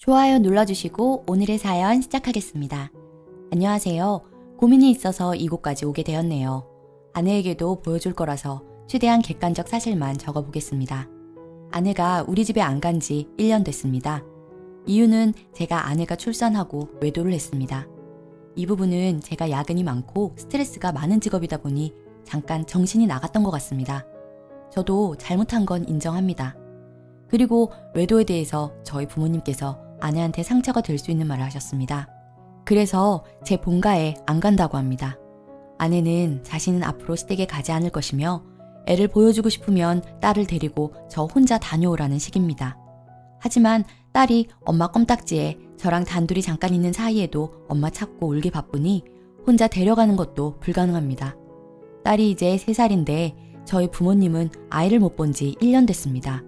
좋아요 눌러주시고 오늘의 사연 시작하겠습니다. 안녕하세요. 고민이 있어서 이곳까지 오게 되었네요. 아내에게도 보여줄 거라서 최대한 객관적 사실만 적어보겠습니다. 아내가 우리 집에 안 간 지 1년 됐습니다. 이유는 제가 아내가 출산하고 외도를 했습니다. 이 부분은 제가 야근이 많고 스트레스가 많은 직업이다 보니 잠깐 정신이 나갔던 것 같습니다. 저도 잘못한 건 인정합니다. 그리고 외도에 대해서 저희 부모님께서 아내한테 상처가 될 수 있는 말을 하셨습니다. 그래서 제 본가에 안 간다고 합니다. 아내는 자신은 앞으로 시댁에 가지 않을 것이며 애를 보여주고 싶으면 딸을 데리고 저 혼자 다녀오라는 식입니다. 하지만 딸이 엄마 껌딱지에 저랑 단둘이 잠깐 있는 사이에도 엄마 찾고 울기 바쁘니 혼자 데려가는 것도 불가능합니다. 딸이 이제 3살인데 저희 부모님은 아이를 못 본 지 1년 됐습니다.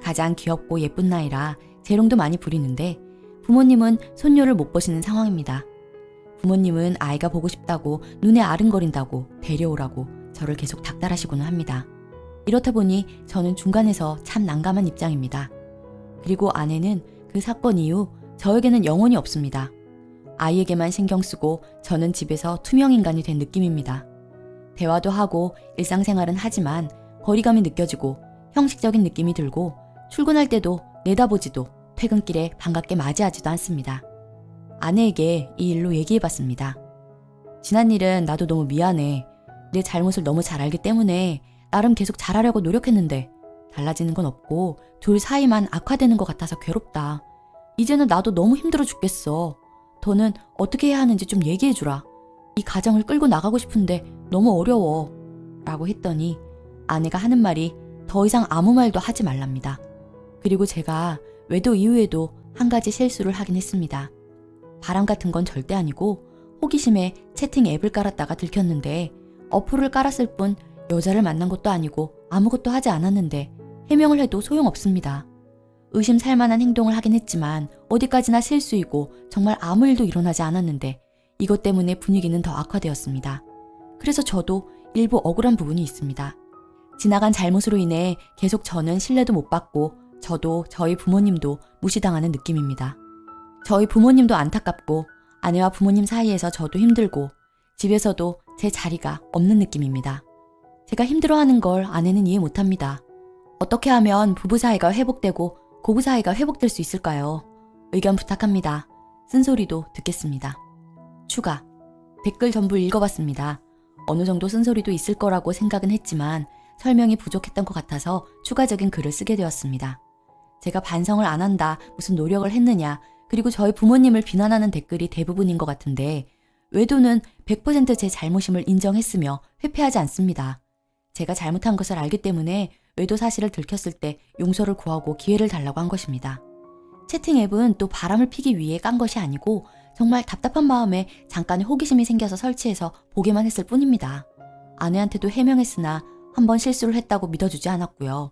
가장 귀엽고 예쁜 나이라 재롱도 많이 부리는데 부모님은 손녀를 못 보시는 상황입니다. 부모님은 아이가 보고 싶다고 눈에 아른거린다고 데려오라고 저를 계속 닥달하시고는 합니다. 이렇다 보니 저는 중간에서 참 난감한 입장입니다. 그리고 아내는 그 사건 이후 저에게는 영혼이 없습니다. 아이에게만 신경 쓰고 저는 집에서 투명인간이 된 느낌입니다. 대화도 하고 일상생활은 하지만 거리감이 느껴지고 형식적인 느낌이 들고 출근할 때도 내다보지도 퇴근길에 반갑게 맞이하지도 않습니다. 아내에게 이 일로 얘기해봤습니다. 지난 일은 나도 너무 미안해. 내 잘못을 너무 잘 알기 때문에 나름 계속 잘하려고 노력했는데 달라지는 건 없고 둘 사이만 악화되는 것 같아서 괴롭다. 이제는 나도 너무 힘들어 죽겠어. 더는 어떻게 해야 하는지 좀 얘기해주라. 이 가정을 끌고 나가고 싶은데 너무 어려워. 라고 했더니 아내가 하는 말이 더 이상 아무 말도 하지 말랍니다. 그리고 제가 외도 이후에도 한 가지 실수를 하긴 했습니다. 바람 같은 건 절대 아니고 호기심에 채팅 앱을 깔았다가 들켰는데 어플을 깔았을 뿐 여자를 만난 것도 아니고 아무것도 하지 않았는데 해명을 해도 소용없습니다. 의심 살만한 행동을 하긴 했지만 어디까지나 실수이고 정말 아무 일도 일어나지 않았는데 이것 때문에 분위기는 더 악화되었습니다. 그래서 저도 일부 억울한 부분이 있습니다. 지나간 잘못으로 인해 계속 저는 신뢰도 못 받고 저도 저희 부모님도 무시당하는 느낌입니다. 저희 부모님도 안타깝고 아내와 부모님 사이에서 저도 힘들고 집에서도 제 자리가 없는 느낌입니다. 제가 힘들어하는 걸 아내는 이해 못합니다. 어떻게 하면 부부 사이가 회복되고 고부 사이가 회복될 수 있을까요? 의견 부탁합니다. 쓴소리도 듣겠습니다. 추가. 댓글 전부 읽어봤습니다. 어느 정도 쓴소리도 있을 거라고 생각은 했지만 설명이 부족했던 것 같아서 추가적인 글을 쓰게 되었습니다. 제가 반성을 안 한다, 무슨 노력을 했느냐, 그리고 저희 부모님을 비난하는 댓글이 대부분인 것 같은데 외도는 100% 제 잘못임을 인정했으며 회피하지 않습니다. 제가 잘못한 것을 알기 때문에 외도 사실을 들켰을 때 용서를 구하고 기회를 달라고 한 것입니다. 채팅 앱은 또 바람을 피기 위해 깐 것이 아니고 정말 답답한 마음에 잠깐의 호기심이 생겨서 설치해서 보기만 했을 뿐입니다. 아내한테도 해명했으나 한번 실수를 했다고 믿어주지 않았고요.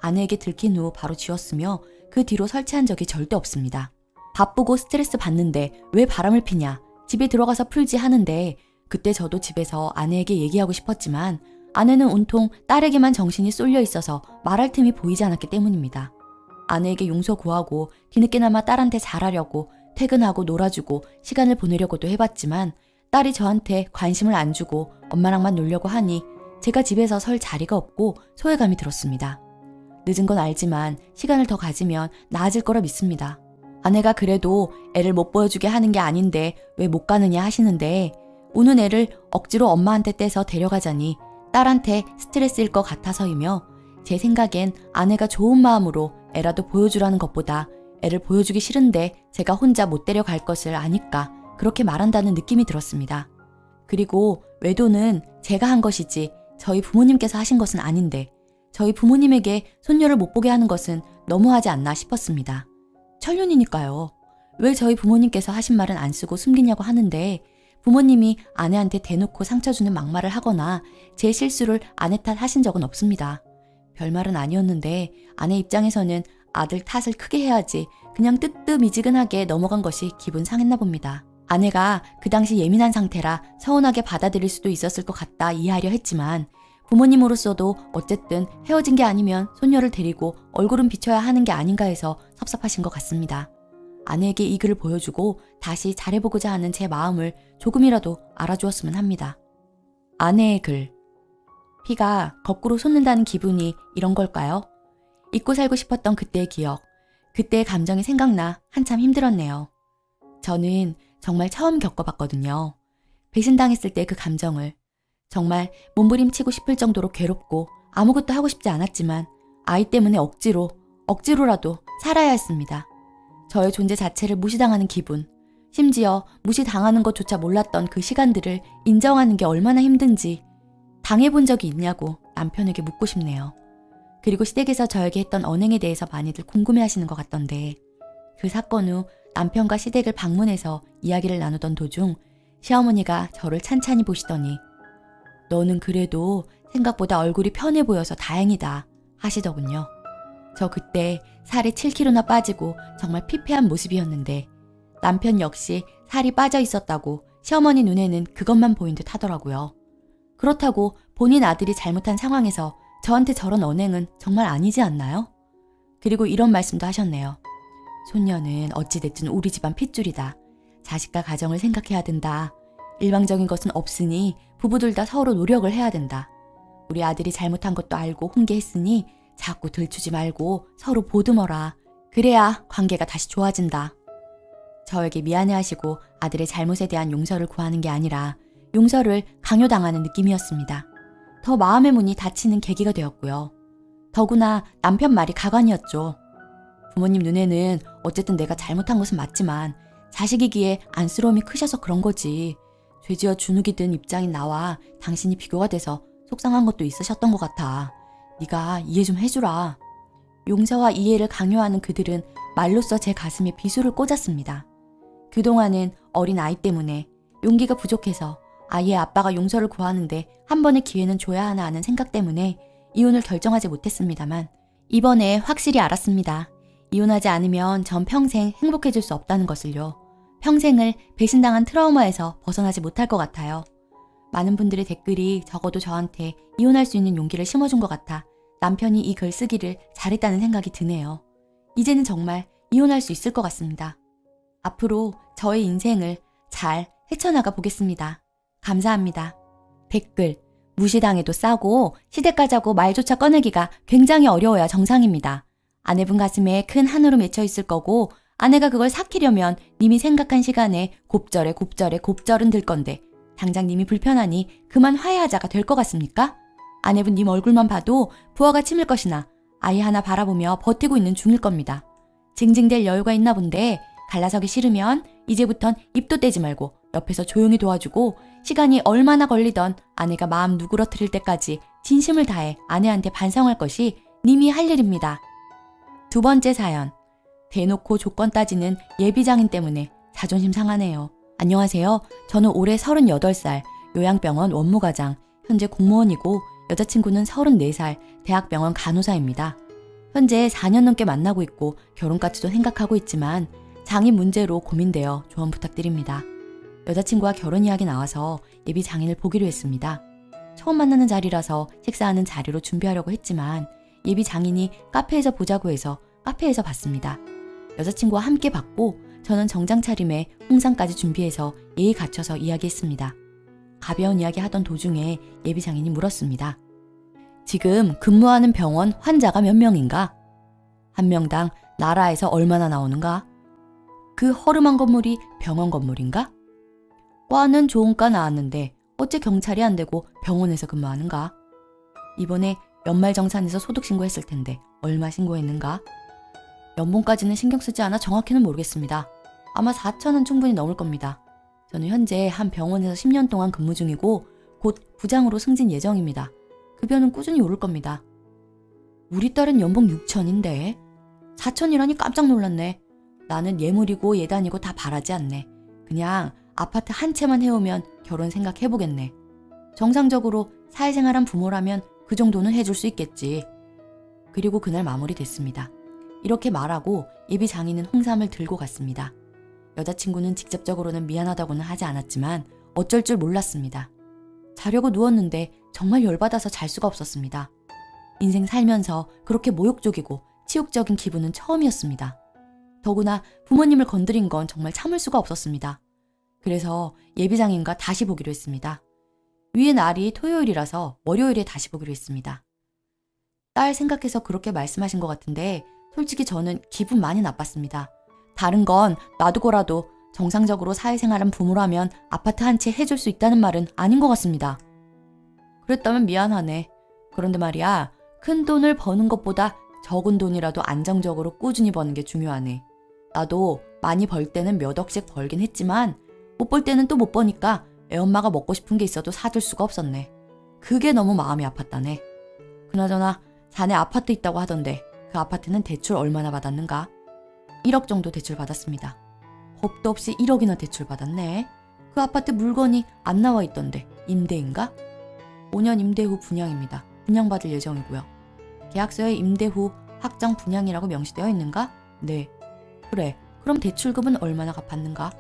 아내에게 들킨 후 바로 지웠으며 그 뒤로 설치한 적이 절대 없습니다. 바쁘고 스트레스 받는데 왜 바람을 피냐, 집에 들어가서 풀지 하는데 그때 저도 집에서 아내에게 얘기하고 싶었지만 아내는 온통 딸에게만 정신이 쏠려 있어서 말할 틈이 보이지 않았기 때문입니다. 아내에게 용서 구하고 뒤늦게나마 딸한테 잘하려고 퇴근하고 놀아주고 시간을 보내려고도 해봤지만 딸이 저한테 관심을 안 주고 엄마랑만 놀려고 하니 제가 집에서 설 자리가 없고 소외감이 들었습니다. 늦은 건 알지만 시간을 더 가지면 나아질 거라 믿습니다. 아내가 그래도 애를 못 보여주게 하는 게 아닌데 왜 못 가느냐 하시는데 우는 애를 억지로 엄마한테 떼서 데려가자니 딸한테 스트레스일 것 같아서이며 제 생각엔 아내가 좋은 마음으로 애라도 보여주라는 것보다 애를 보여주기 싫은데 제가 혼자 못 데려갈 것을 아니까 그렇게 말한다는 느낌이 들었습니다. 그리고 외도는 제가 한 것이지 저희 부모님께서 하신 것은 아닌데 저희 부모님에게 손녀를 못 보게 하는 것은 너무하지 않나 싶었습니다. 천륜이니까요. 왜 저희 부모님께서 하신 말은 안 쓰고 숨기냐고 하는데 부모님이 아내한테 대놓고 상처 주는 막말을 하거나 제 실수를 아내 탓하신 적은 없습니다. 별말은 아니었는데 아내 입장에서는 아들 탓을 크게 해야지 그냥 뜨뜻미지근하게 넘어간 것이 기분 상했나 봅니다. 아내가 그 당시 예민한 상태라 서운하게 받아들일 수도 있었을 것 같다 이해하려 했지만 부모님으로서도 어쨌든 헤어진 게 아니면 손녀를 데리고 얼굴은 비춰야 하는 게 아닌가 해서 섭섭하신 것 같습니다. 아내에게 이 글을 보여주고 다시 잘해보고자 하는 제 마음을 조금이라도 알아주었으면 합니다. 아내의 글. 피가 거꾸로 솟는다는 기분이 이런 걸까요? 잊고 살고 싶었던 그때의 기억, 그때의 감정이 생각나 한참 힘들었네요. 저는 정말 처음 겪어봤거든요. 배신당했을 때 그 감정을. 정말 몸부림치고 싶을 정도로 괴롭고 아무것도 하고 싶지 않았지만 아이 때문에 억지로라도 살아야 했습니다. 저의 존재 자체를 무시당하는 기분, 심지어 무시당하는 것조차 몰랐던 그 시간들을 인정하는 게 얼마나 힘든지 당해본 적이 있냐고 남편에게 묻고 싶네요. 그리고 시댁에서 저에게 했던 언행에 대해서 많이들 궁금해하시는 것 같던데 그 사건 후 남편과 시댁을 방문해서 이야기를 나누던 도중 시어머니가 저를 찬찬히 보시더니 너는 그래도 생각보다 얼굴이 편해 보여서 다행이다 하시더군요. 저 그때 살이 7kg나 빠지고 정말 피폐한 모습이었는데 남편 역시 살이 빠져 있었다고 시어머니 눈에는 그것만 보인 듯 하더라고요. 그렇다고 본인 아들이 잘못한 상황에서 저한테 저런 언행은 정말 아니지 않나요? 그리고 이런 말씀도 하셨네요. 손녀는 어찌됐든 우리 집안 핏줄이다. 자식과 가정을 생각해야 된다. 일방적인 것은 없으니 부부들 다 서로 노력을 해야 된다. 우리 아들이 잘못한 것도 알고 훈계했으니 자꾸 들추지 말고 서로 보듬어라. 그래야 관계가 다시 좋아진다. 저에게 미안해하시고 아들의 잘못에 대한 용서를 구하는 게 아니라 용서를 강요당하는 느낌이었습니다. 더 마음의 문이 닫히는 계기가 되었고요. 더구나 남편 말이 가관이었죠. 부모님 눈에는 어쨌든 내가 잘못한 것은 맞지만 자식이기에 안쓰러움이 크셔서 그런 거지. 죄지어 주눅이 든 입장인 나와 당신이 비교가 돼서 속상한 것도 있으셨던 것 같아. 네가 이해 좀 해주라. 용서와 이해를 강요하는 그들은 말로써 제 가슴에 비수를 꽂았습니다. 그동안은 어린 아이 때문에 용기가 부족해서 아이의 아빠가 용서를 구하는데 한 번의 기회는 줘야 하나 하는 생각 때문에 이혼을 결정하지 못했습니다만 이번에 확실히 알았습니다. 이혼하지 않으면 전 평생 행복해질 수 없다는 것을요. 평생을 배신당한 트라우마에서 벗어나지 못할 것 같아요. 많은 분들의 댓글이 적어도 저한테 이혼할 수 있는 용기를 심어준 것 같아 남편이 이 글 쓰기를 잘했다는 생각이 드네요. 이제는 정말 이혼할 수 있을 것 같습니다. 앞으로 저의 인생을 잘 헤쳐나가 보겠습니다. 감사합니다. 댓글, 무시당해도 싸고 시댁 가자고 말조차 꺼내기가 굉장히 어려워야 정상입니다. 아내분 가슴에 큰 한으로 맺혀 있을 거고 아내가 그걸 삭히려면 님이 생각한 시간에 곱절은 들 건데 당장 님이 불편하니 그만 화해하자가 될 것 같습니까? 아내분 님 얼굴만 봐도 부하가 치밀 것이나 아이 하나 바라보며 버티고 있는 중일 겁니다. 징징댈 여유가 있나 본데 갈라서기 싫으면 이제부턴 입도 떼지 말고 옆에서 조용히 도와주고 시간이 얼마나 걸리던 아내가 마음 누그러뜨릴 때까지 진심을 다해 아내한테 반성할 것이 님이 할 일입니다. 두 번째 사연. 대놓고 조건 따지는 예비장인 때문에 자존심 상하네요. 안녕하세요. 저는 올해 38살, 요양병원 원무과장, 현재 공무원이고 여자친구는 34살, 대학병원 간호사입니다. 현재 4년 넘게 만나고 있고 결혼까지도 생각하고 있지만 장인 문제로 고민되어 조언 부탁드립니다. 여자친구와 결혼 이야기 나와서 예비 장인을 보기로 했습니다. 처음 만나는 자리라서 식사하는 자리로 준비하려고 했지만 예비 장인이 카페에서 보자고 해서 카페에서 봤습니다. 여자친구와 함께 봤고 저는 정장 차림에 홍상까지 준비해서 예의 갖춰서 이야기했습니다. 가벼운 이야기 하던 도중에 예비 장인이 물었습니다. 지금 근무하는 병원 환자가 몇 명인가? 한 명당 나라에서 얼마나 나오는가? 그 허름한 건물이 병원 건물인가? 과는 좋은 과 나왔는데 어째 경찰이 안 되고 병원에서 근무하는가? 이번에 연말정산에서 소득 신고했을 텐데 얼마 신고했는가? 연봉까지는 신경 쓰지 않아 정확히는 모르겠습니다. 아마 4천은 충분히 넘을 겁니다. 저는 현재 한 병원에서 10년 동안 근무 중이고 곧 부장으로 승진 예정입니다. 급여는 꾸준히 오를 겁니다. 우리 딸은 연봉 6천인데 4천이라니 깜짝 놀랐네. 나는 예물이고 예단이고 다 바라지 않네. 그냥 아파트 한 채만 해오면 결혼 생각해보겠네. 정상적으로 사회생활한 부모라면 그 정도는 해줄 수 있겠지. 그리고 그날 마무리됐습니다. 이렇게 말하고 예비 장인은 홍삼을 들고 갔습니다. 여자친구는 직접적으로는 미안하다고는 하지 않았지만 어쩔 줄 몰랐습니다. 자려고 누웠는데 정말 열받아서 잘 수가 없었습니다. 인생 살면서 그렇게 모욕적이고 치욕적인 기분은 처음이었습니다. 더구나 부모님을 건드린 건 정말 참을 수가 없었습니다. 그래서 예비장인과 다시 보기로 했습니다. 위의 날이 토요일이라서 월요일에 다시 보기로 했습니다. 딸 생각해서 그렇게 말씀하신 것 같은데 솔직히 저는 기분 많이 나빴습니다. 다른 건 놔두고라도 정상적으로 사회생활한 부모라면 아파트 한 채 해줄 수 있다는 말은 아닌 것 같습니다. 그랬다면 미안하네. 그런데 말이야, 큰 돈을 버는 것보다 적은 돈이라도 안정적으로 꾸준히 버는 게 중요하네. 나도 많이 벌 때는 몇 억씩 벌긴 했지만 못 벌 때는 또 못 버니까 애엄마가 먹고 싶은 게 있어도 사줄 수가 없었네. 그게 너무 마음이 아팠다네. 그나저나 자네 아파트 있다고 하던데 그 아파트는 대출 얼마나 받았는가? 1억 정도 대출 받았습니다. 겁도 없이 1억이나 대출 받았네. 그 아파트 물건이 안 나와 있던데 임대인가? 5년 임대 후 분양입니다. 분양받을 예정이고요. 계약서에 임대 후 확정 분양이라고 명시되어 있는가? 네. 그래, 그럼 대출금은 얼마나 갚았는가?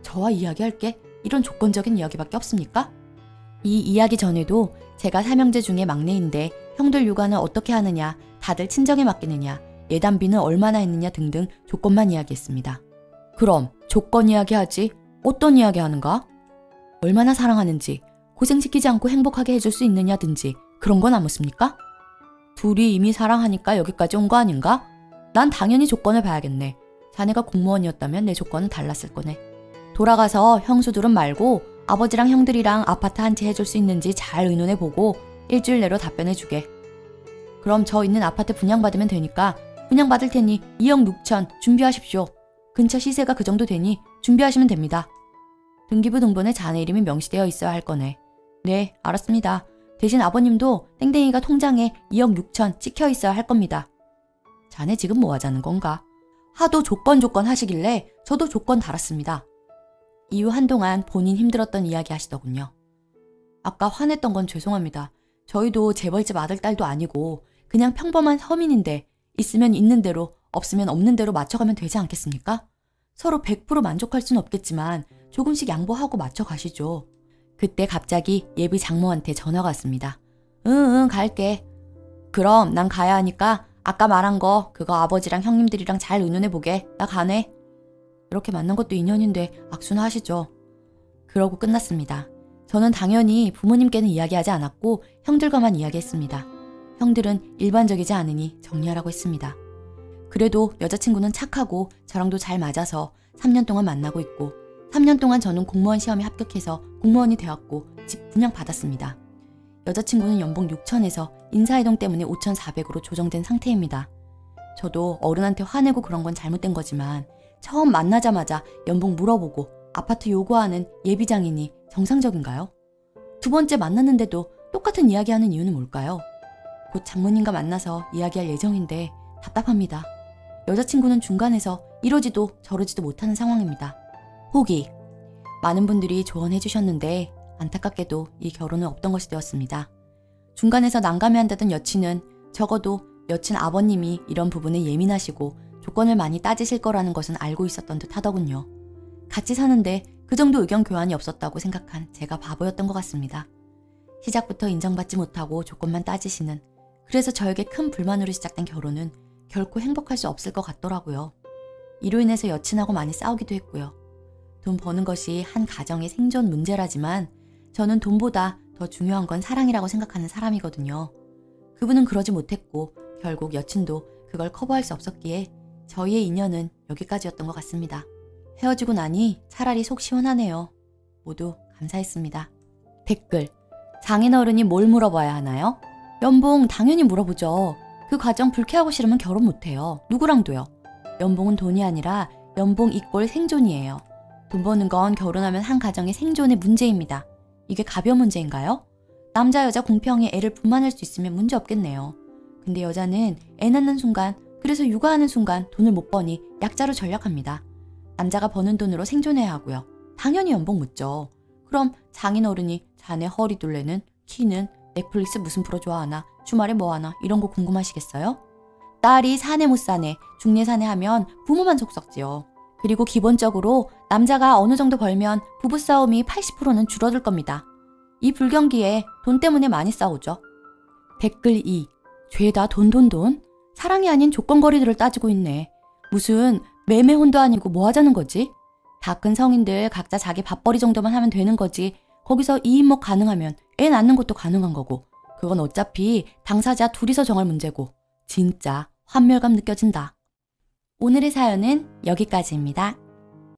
저와 이야기할게. 이런 조건적인 이야기밖에 없습니까? 이 이야기 전에도 제가 삼형제 중에 막내인데 형들 육아는 어떻게 하느냐, 다들 친정에 맡기느냐, 예단비는 얼마나 했느냐 등등 조건만 이야기했습니다. 그럼 조건 이야기하지 어떤 이야기 하는가? 얼마나 사랑하는지, 고생시키지 않고 행복하게 해줄 수 있느냐든지 그런 건 안 묻습니까? 둘이 이미 사랑하니까 여기까지 온 거 아닌가? 난 당연히 조건을 봐야겠네. 자네가 공무원이었다면 내 조건은 달랐을 거네. 돌아가서 형수들은 말고 아버지랑 형들이랑 아파트 한 채 해줄 수 있는지 잘 의논해보고 일주일 내로 답변해주게. 그럼 저 있는 아파트 분양받으면 되니까 분양받을 테니 2억 6천 준비하십시오. 근처 시세가 그 정도 되니 준비하시면 됩니다. 등기부 등본에 자네 이름이 명시되어 있어야 할 거네. 네, 알았습니다. 대신 아버님도 땡땡이가 통장에 2억 6천 찍혀 있어야 할 겁니다. 자네 지금 뭐 하자는 건가? 하도 조건 하시길래 저도 조건 달았습니다. 이후 한동안 본인 힘들었던 이야기 하시더군요. 아까 화냈던 건 죄송합니다. 저희도 재벌집 아들 딸도 아니고 그냥 평범한 서민인데 있으면 있는 대로 없으면 없는 대로 맞춰가면 되지 않겠습니까? 서로 100% 만족할 수는 없겠지만 조금씩 양보하고 맞춰가시죠. 그때 갑자기 예비 장모한테 전화가 왔습니다. 응, 갈게. 그럼 난 가야 하니까 아까 말한 거 그거 아버지랑 형님들이랑 잘 의논해보게. 나 가네. 이렇게 만난 것도 인연인데 악수나 하시죠. 그러고 끝났습니다. 저는 당연히 부모님께는 이야기하지 않았고 형들과만 이야기했습니다. 형들은 일반적이지 않으니 정리하라고 했습니다. 그래도 여자친구는 착하고 저랑도 잘 맞아서 3년 동안 만나고 있고 3년 동안 저는 공무원 시험에 합격해서 공무원이 되었고 집 분양받았습니다. 여자친구는 연봉 6천에서 인사이동 때문에 5,400으로 조정된 상태입니다. 저도 어른한테 화내고 그런 건 잘못된 거지만 처음 만나자마자 연봉 물어보고 아파트 요구하는 예비장인이 정상적인가요? 두 번째 만났는데도 똑같은 이야기하는 이유는 뭘까요? 곧 장모님과 만나서 이야기할 예정인데 답답합니다. 여자친구는 중간에서 이러지도 저러지도 못하는 상황입니다. 포기. 많은 분들이 조언해 주셨는데 안타깝게도 이 결혼은 없던 것이 되었습니다. 중간에서 난감해한다던 여친은 적어도 여친 아버님이 이런 부분에 예민하시고 조건을 많이 따지실 거라는 것은 알고 있었던 듯 하더군요. 같이 사는데 그 정도 의견 교환이 없었다고 생각한 제가 바보였던 것 같습니다. 시작부터 인정받지 못하고 조건만 따지시는, 그래서 저에게 큰 불만으로 시작된 결혼은 결코 행복할 수 없을 것 같더라고요. 이로 인해서 여친하고 많이 싸우기도 했고요. 돈 버는 것이 한 가정의 생존 문제라지만 저는 돈보다 더 중요한 건 사랑이라고 생각하는 사람이거든요. 그분은 그러지 못했고 결국 여친도 그걸 커버할 수 없었기에 저희의 인연은 여기까지였던 것 같습니다. 헤어지고 나니 차라리 속 시원하네요. 모두 감사했습니다. 댓글. 장인어른이 뭘 물어봐야 하나요? 연봉 당연히 물어보죠. 그 과정 불쾌하고 싫으면 결혼 못해요. 누구랑도요. 연봉은 돈이 아니라 연봉 이꼴 생존이에요. 돈 버는 건 결혼하면 한 가정의 생존의 문제입니다. 이게 가벼운 문제인가요? 남자 여자 공평히 애를 분만할 수 있으면 문제 없겠네요. 근데 여자는 애 낳는 순간, 그래서 육아하는 순간 돈을 못 버니 약자로 전락합니다. 남자가 버는 돈으로 생존해야 하고요. 당연히 연봉 묻죠. 그럼 장인어른이 자네 허리둘레는, 키는, 넷플릭스 무슨 프로 좋아하나, 주말에 뭐하나 이런 거 궁금하시겠어요? 딸이 사내 못 사내, 중내 사내 하면 부모만 속썩지요. 그리고 기본적으로 남자가 어느 정도 벌면 부부싸움이 80%는 줄어들 겁니다. 이 불경기에 돈 때문에 많이 싸우죠. 댓글 2. 죄다 돈. 사랑이 아닌 조건거리들을 따지고 있네. 무슨 매매혼도 아니고 뭐 하자는 거지? 다 큰 성인들 각자 자기 밥벌이 정도만 하면 되는 거지. 거기서 이인목 가능하면 애 낳는 것도 가능한 거고. 그건 어차피 당사자 둘이서 정할 문제고. 진짜 환멸감 느껴진다. 오늘의 사연은 여기까지입니다.